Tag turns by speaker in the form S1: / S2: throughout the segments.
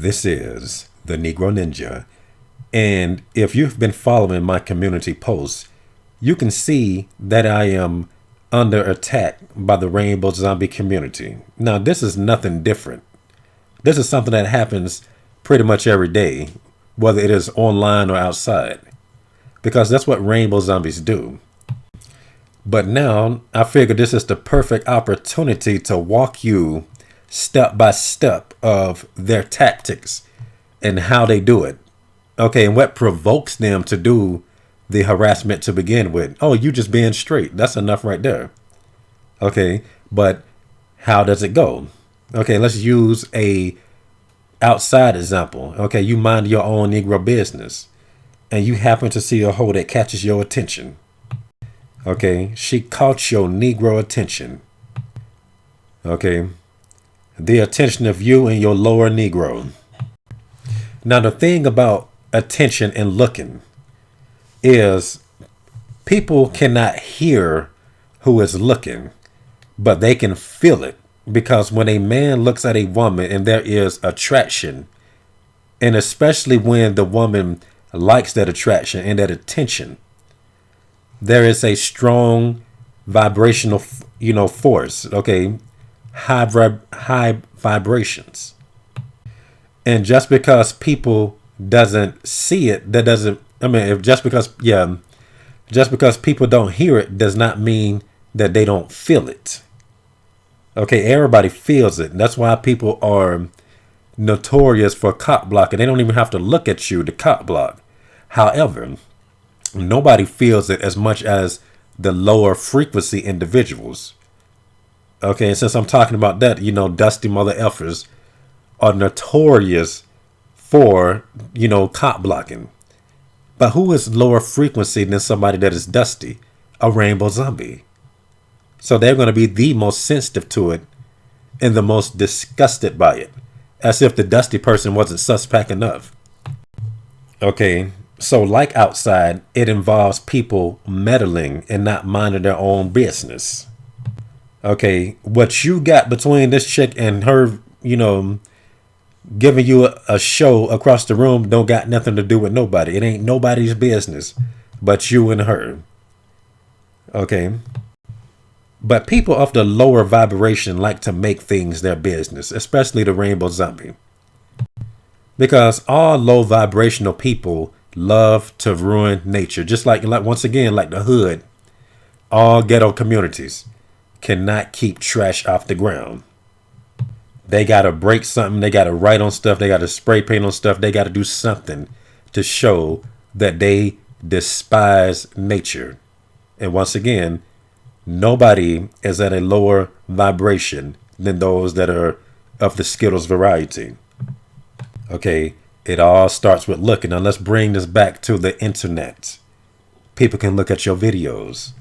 S1: This is the Negro Ninja. And if you've been following my community posts, you can see that I am under attack by the Rainbow Zombie community. Now, this is nothing different. This is something that happens pretty much every day, whether it is online or outside, because that's what Rainbow Zombies do. But now I figure this is the perfect opportunity to walk you step by step of their tactics and how they do it. Okay, and what provokes them to do the harassment to begin with. Oh, you just being straight. That's enough right there. Okay, but how does it go? Okay, let's use a outside example. Okay, you mind your own Negro business and you happen to see a hoe that catches your attention. Okay, she caught your Negro attention. Okay, the attention of you and your lower Negro. Now, the thing about attention and looking is people cannot hear who is looking, but they can feel it, because when a man looks at a woman and there is attraction, and especially when the woman likes that attraction and that attention, there is a strong vibrational, force. Okay, high vibrations. And just because people doesn't see it, that doesn't, just because people don't hear it does not mean that they don't feel it. Okay, everybody feels it. That's why people are notorious for cock blocking. They don't even have to look at you to cock block. However, nobody feels it as much as the lower frequency individuals. Okay, and since I'm talking about that, dusty mother effers are notorious for, cock blocking. But who is lower frequency than somebody that is dusty? A rainbow zombie. So they're going to be the most sensitive to it and the most disgusted by it, as if the dusty person wasn't suspect enough. Okay, so like outside, it involves people meddling and not minding their own business. Okay, what you got between this chick and her, giving you a show across the room don't got nothing to do with nobody. It ain't nobody's business but you and her. Okay. But people of the lower vibration like to make things their business, especially the rainbow zombie. Because all low vibrational people love to ruin nature. Just like once again, like the hood, all ghetto communities cannot keep trash off the ground. They got to break something. They got to write on stuff. They got to spray paint on stuff. They got to do something to show that they despise nature. And once again, nobody is at a lower vibration than those that are of the Skittles variety. Okay, it all starts with looking. Now let's bring this back to the internet. People can look at your videos.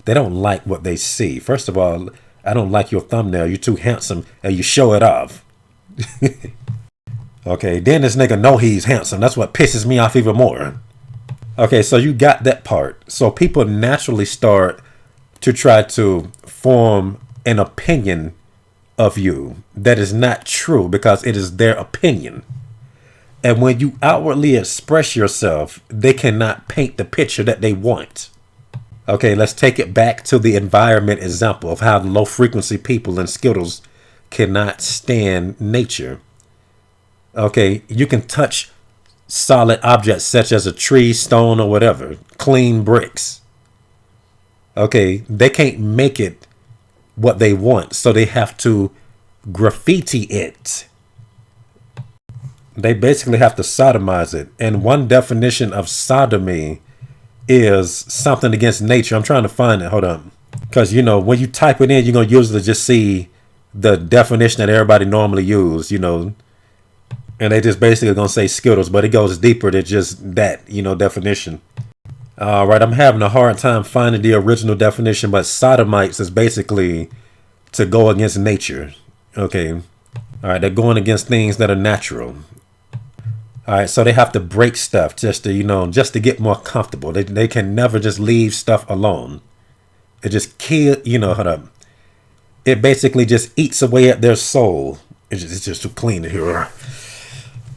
S1: They don't like what they see. First of all, I don't like your thumbnail. You're too handsome and you show it off. Okay, then this nigga know he's handsome. That's what pisses me off even more. Okay, so you got that part. So people naturally start to try to form an opinion of you that is not true because it is their opinion. And when you outwardly express yourself, they cannot paint the picture that they want. Okay, let's take it back to the environment example of how low frequency people in Skittles cannot stand nature. Okay, you can touch solid objects such as a tree, stone, or whatever, clean bricks. Okay, they can't make it what they want, so they have to graffiti it. They basically have to sodomize it. And one definition of sodomy is something against nature. I'm trying to find it. Hold on. Because, when you type it in, you're going to usually just see the definition that everybody normally use, and they just basically going to say Skittles, but it goes deeper than just that, definition. All right. I'm having a hard time finding the original definition, but sodomites is basically to go against nature. Okay. All right. They're going against things that are natural. All right, so they have to break stuff just to get more comfortable. They can never just leave stuff alone. It just hold up. It basically just eats away at their soul. It's just too clean in here.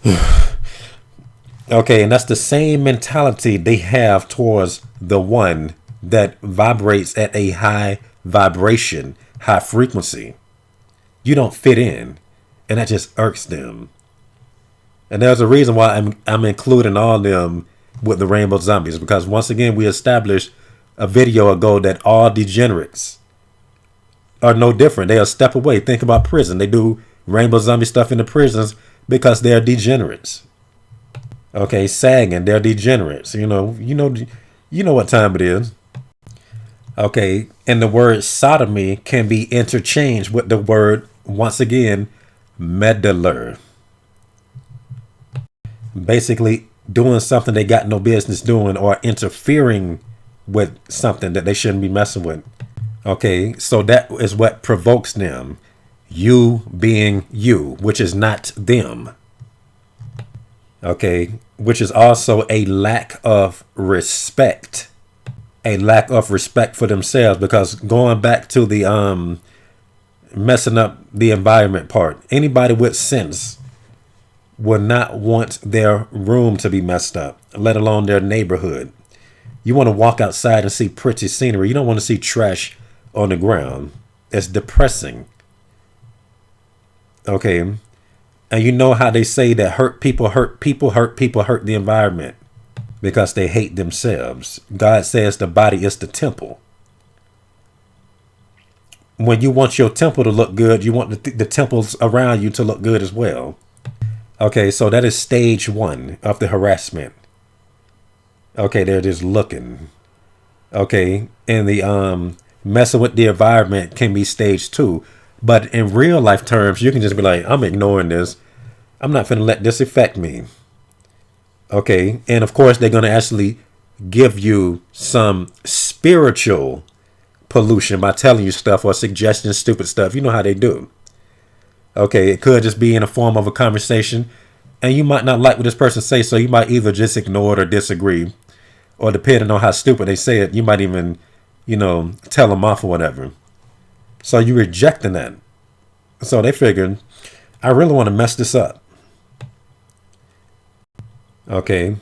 S1: Okay, and that's the same mentality they have towards the one that vibrates at a high vibration, high frequency. You don't fit in, and that just irks them. And there's a reason why I'm including all of them with the Rainbow Zombies, because once again we established a video ago that all degenerates are no different. They are a step away. Think about prison. They do Rainbow Zombie stuff in the prisons because they're degenerates. Okay, sagging, they're degenerates. You know what time it is. Okay, and the word sodomy can be interchanged with the word, once again, meddler. Basically, doing something they got no business doing or interfering with something that they shouldn't be messing with. Okay, so that is what provokes them. You being you, which is not them. Okay, which is also a lack of respect. A lack of respect for themselves, because going back to the messing up the environment part, anybody with sense would not want their room to be messed up, let alone their neighborhood. You want to walk outside and see pretty scenery. You don't want to see trash on the ground. It's depressing. Okay. And you know how they say that hurt people hurt people, hurt people hurt the environment because they hate themselves. God says the body is the temple. When you want your temple to look good, you want the temples around you to look good as well. Okay, so that is stage one of the harassment. Okay, they're just looking. Okay, and the messing with the environment can be stage two. But in real life terms, you can just be like, I'm ignoring this. I'm not going to let this affect me. Okay, and of course, they're going to actually give you some spiritual pollution by telling you stuff or suggesting stupid stuff. You know how they do. Okay, it could just be in the form of a conversation, and you might not like what this person says, so you might either just ignore it or disagree, or depending on how stupid they say it, you might even, tell them off or whatever. So you're rejecting that. So they figured, I really want to mess this up. Okay,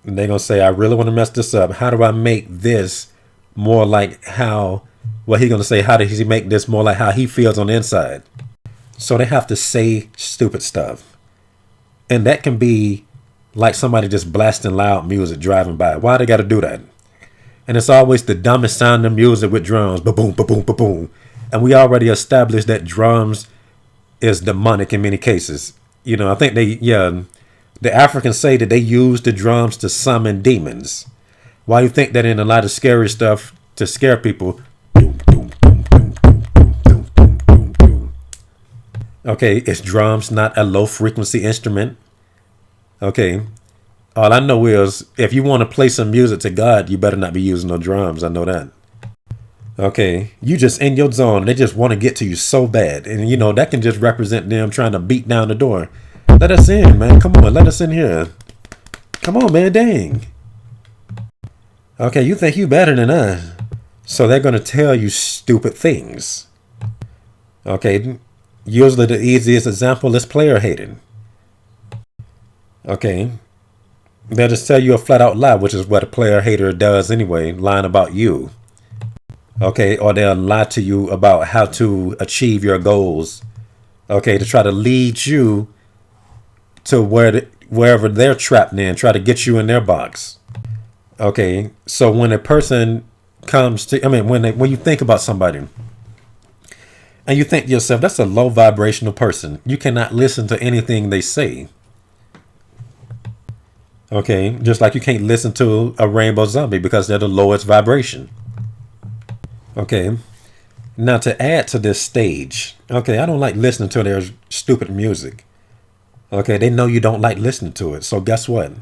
S1: and they're going to say, I really want to mess this up. How do I make this more like how, well, he's going to say, how does he make this more like how he feels on the inside? So they have to say stupid stuff. And that can be like somebody just blasting loud music driving by. Why they got to do that? And it's always the dumbest sounding music with drums. Ba-boom, ba-boom, ba-boom. And we already established that drums is demonic in many cases. I think the Africans say that they use the drums to summon demons. Why you think that in a lot of scary stuff to scare people? Okay, it's drums, not a low frequency instrument. Okay, all I know is if you want to play some music to God, you better not be using no drums. I know that. Okay, you just in your zone. They just want to get to you so bad. And that can just represent them trying to beat down the door. Let us in, man. Come on, let us in here. Come on, man, dang. Okay, you think you better than us. So they're going to tell you stupid things. Okay, usually the easiest example is player hating. Okay, they'll just tell you a flat out lie, which is what a player hater does anyway, lying about you. Okay, or they'll lie to you about how to achieve your goals. Okay, to try to lead you to wherever they're trapped in, try to get you in their box. Okay, so when a person comes to, when you think about somebody and you think to yourself, that's a low vibrational person, you cannot listen to anything they say. Okay, just like you can't listen to a Rainbow Zombie because they're the lowest vibration. Okay, now to add to this stage, okay, I don't like listening to their stupid music. Okay, they know you don't like listening to it. So guess what?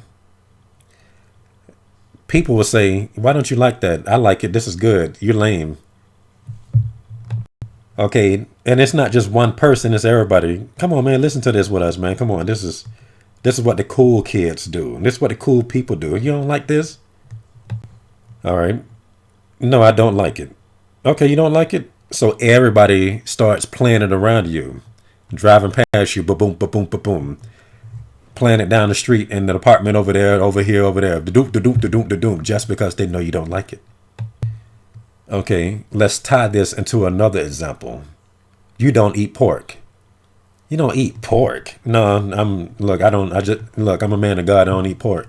S1: People will say, why don't you like that? I like it. This is good. You're lame. Okay, and it's not just one person, it's everybody. Come on, man, listen to this with us, man. Come on, this is what the cool kids do. This is what the cool people do. You don't like this? All right. No, I don't like it. Okay, you don't like it? So everybody starts playing it around you, driving past you, ba-boom, ba-boom, ba-boom. playing it down the street in the apartment over there, over here, over there, the doop, the doop, the doop, the doop, just because they know you don't like it. Okay, let's tie this into another example. You don't eat pork. You don't eat pork. No, I'm a man of God. I don't eat pork.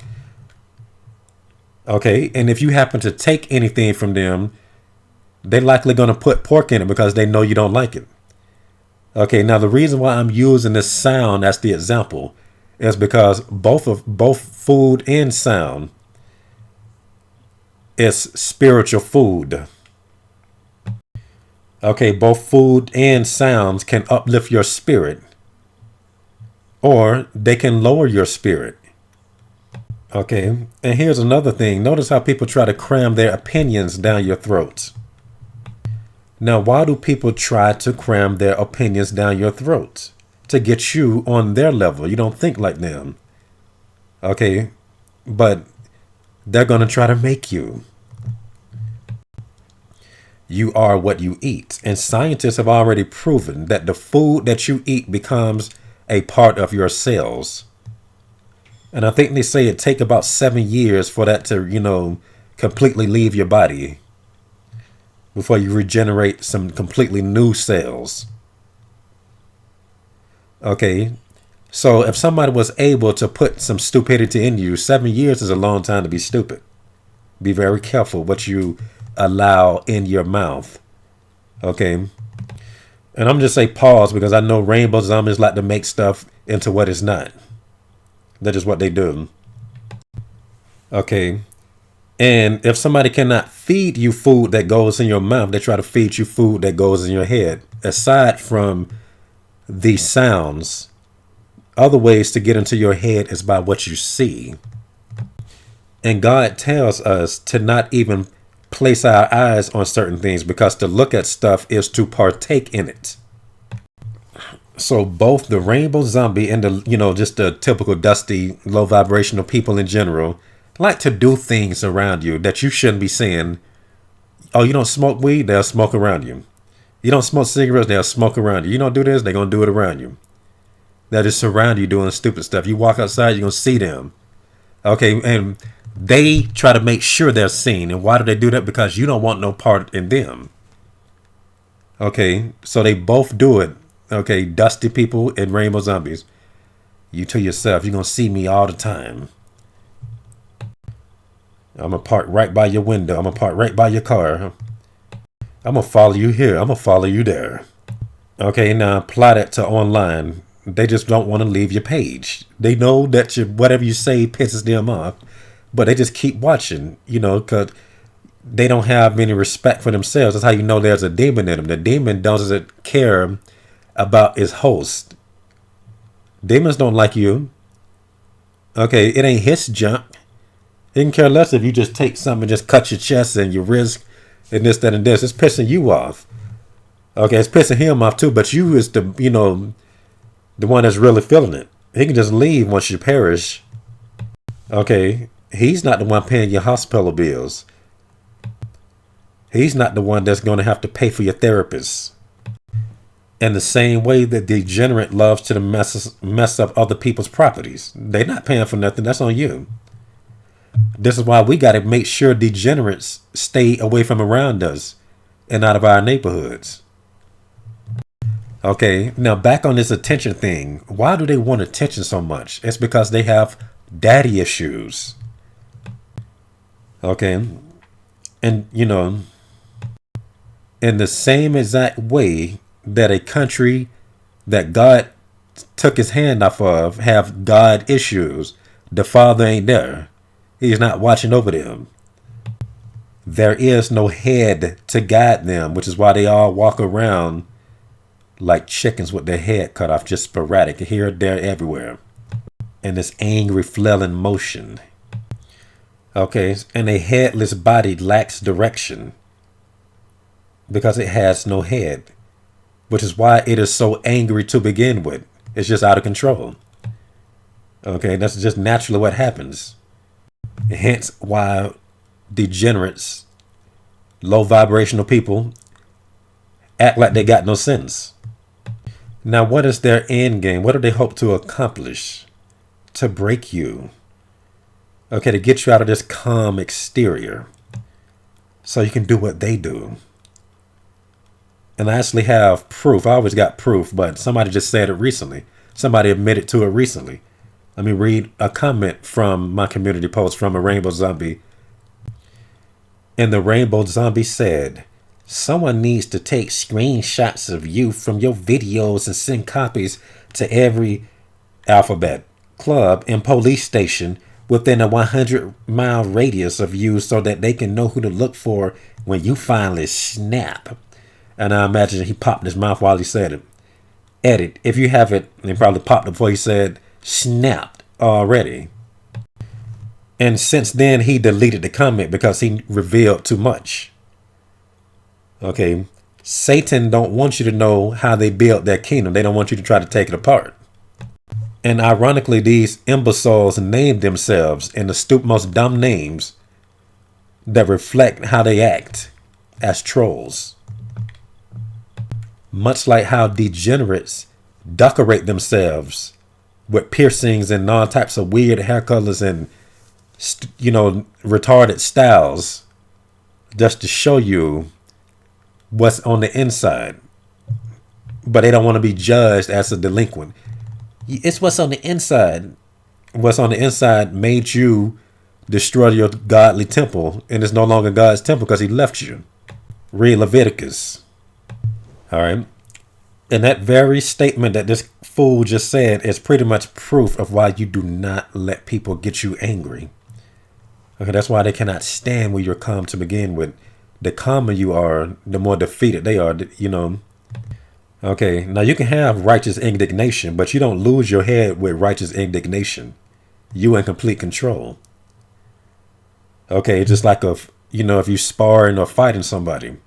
S1: Okay, and if you happen to take anything from them, they're likely going to put pork in it because they know you don't like it. Okay, now the reason why I'm using this sound as the example is because both food and sound is spiritual food. Okay, both food and sounds can uplift your spirit, or they can lower your spirit. Okay, and here's another thing. Notice how people try to cram their opinions down your throats. Now, why do people try to cram their opinions down your throat? To get you on their level. You don't think like them. Okay, but they're going to try to make you. You are what you eat. And scientists have already proven that the food that you eat becomes a part of your cells. And I think they say it take about 7 years for that to, completely leave your body before you regenerate some completely new cells. Okay, so if somebody was able to put some stupidity in you, 7 years is a long time to be stupid. Be very careful what you allow in your mouth. Okay, and I'm just say pause because I know rainbow zombies like to make stuff into what it's not. That is what they do. Okay. And if somebody cannot feed you food that goes in your mouth, they try to feed you food that goes in your head. Aside from the sounds, other ways to get into your head is by what you see. And God tells us to not even place our eyes on certain things because to look at stuff is to partake in it. So both the rainbow zombie and just the typical dusty, low vibrational people in general like to do things around you that you shouldn't be saying. Oh, you don't smoke weed? They'll smoke around you. You don't smoke cigarettes? They'll smoke around you. You don't do this? They're going to do it around you. They'll just surround you doing stupid stuff. You walk outside, you're going to see them. Okay, and they try to make sure they're seen. And why do they do that? Because you don't want no part in them. Okay, so they both do it. Okay, dusty people and rainbow zombies. You to yourself, you're going to see me all the time. I'm going to park right by your window. I'm going to park right by your car. I'm going to follow you here. I'm going to follow you there. Okay, now apply that to online. They just don't want to leave your page. They know that whatever you say pisses them off, but they just keep watching, because they don't have any respect for themselves. That's how you know there's a demon in them. The demon doesn't care about his host. Demons don't like you. Okay, it ain't his junk. He can care less if you just take something and just cut your chest and your wrist and this, that, and this. It's pissing you off. Okay, it's pissing him off too, but you is the one that's really feeling it. He can just leave once you perish. Okay, he's not the one paying your hospital bills. He's not the one that's going to have to pay for your therapist. In the same way that degenerate loves to mess up other people's properties. They're not paying for nothing. That's on you. This is why we got to make sure degenerates stay away from around us and out of our neighborhoods. Okay, now back on this attention thing. Why do they want attention so much? It's because they have daddy issues. Okay, and in the same exact way that a country that God took his hand off of have God issues, the father ain't there. He's not watching over them. There is no head to guide them, which is why they all walk around like chickens with their head cut off, just sporadic, here, there, everywhere. And this angry, flailing motion. Okay, and a headless body lacks direction because it has no head, which is why it is so angry to begin with. It's just out of control. Okay, that's just naturally what happens. Hence why degenerates, low vibrational people act like they got no sense. Now, what is their end game? What do they hope to accomplish? to break you. Okay, to get you out of this calm exterior so you can do what they do. And I actually have proof. I always got proof, but somebody just said it recently. Somebody admitted to it recently. Let me read a comment from my community post from a Rainbow Zombie. And the Rainbow Zombie said, someone needs to take screenshots of you from your videos and send copies to every alphabet club and police station within a 100-mile radius of you so that they can know who to look for when you finally snap. And I imagine he popped his mouth while he said it. Edit, if you haven't, and he probably popped it before he said snapped already. And since then, he deleted the comment because he revealed too much. Okay, Satan don't want you to know how they built their kingdom. They don't want you to try to take it apart. And ironically, these imbeciles named themselves in the most dumb names that reflect how they act as trolls. Much like how degenerates decorate themselves with piercings and all types of weird hair colors and, retarded styles just to show you what's on the inside. But they don't want to be judged as a delinquent. It's what's on the inside. What's on the inside made you destroy your godly temple, and it's no longer God's temple because he left you. Read Leviticus. All right. And that very statement that this fool just said is pretty much proof of why you do not let people get you angry. Okay, that's why they cannot stand when you're calm to begin with. The calmer you are, the more defeated they are, Okay, now you can have righteous indignation, but you don't lose your head with righteous indignation. You in complete control. Okay, just like if you sparring or fighting somebody.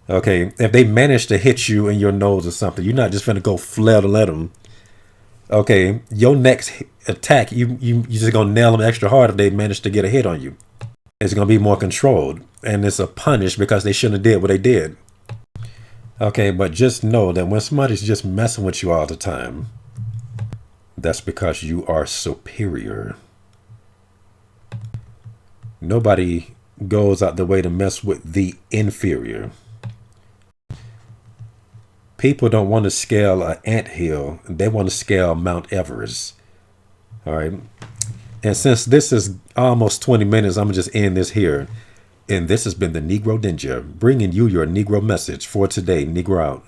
S1: Okay, if they manage to hit you in your nose or something, you're not just going to go flail to let them. Okay, your next attack, you just going to nail them extra hard if they manage to get a hit on you. It's going to be more controlled, and it's a punish because they shouldn't have did what they did. Okay, but just know that when somebody's just messing with you all the time, that's because you are superior. Nobody goes out the way to mess with the inferior. People don't want to scale an anthill. They want to scale Mount Everest. All right. And since this is almost 20 minutes, I'm going to just end this here. And this has been the Negro Ninja, bringing you your Negro message for today. Negro out.